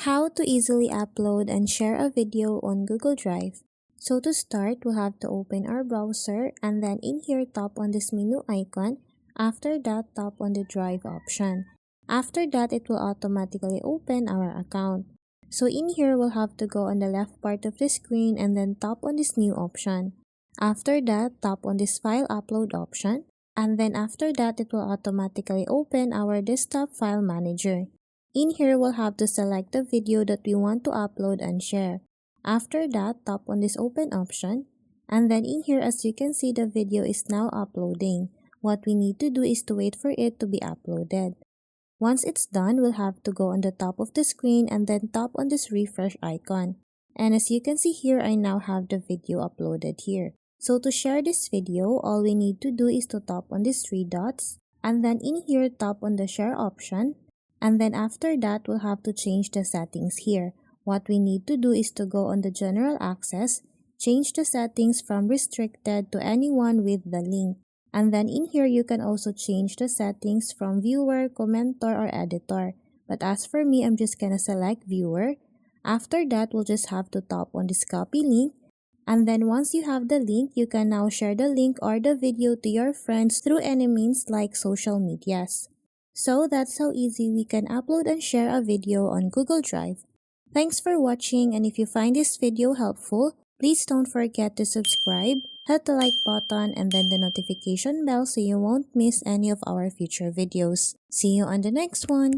How to easily upload and share a video on Google Drive. So to start, we'll have to open our browser and then in here tap on this menu icon. After that, tap on the Drive option. After that, it will automatically open our account. So in here, we'll have to go on the left part of the screen and then tap on this new option. After that, tap on this File Upload option. And then after that, it will automatically open our desktop file manager. In here, we'll have to select the video that we want to upload and share. After that, tap on this open option. And then in here, as you can see, the video is now uploading. What we need to do is to wait for it to be uploaded. Once it's done, we'll have to go on the top of the screen and then tap on this refresh icon. And as you can see here, I now have the video uploaded here. So to share this video, all we need to do is to tap on these three dots. And then in here, tap on the share option. And then after that, we'll have to change the settings here. What we need to do is to go on the general access, change the settings from restricted to anyone with the link. And then in here, you can also change the settings from viewer, commenter, or editor. But as for me, I'm just gonna select viewer. After that, we'll just have to tap on this copy link. And then once you have the link, you can now share the link or the video to your friends through any means like social medias. So that's how easy we can upload and share a video on Google Drive. Thanks for watching, and if you find this video helpful, please don't forget to subscribe, hit the like button, and then the notification bell so you won't miss any of our future videos. See you on the next one!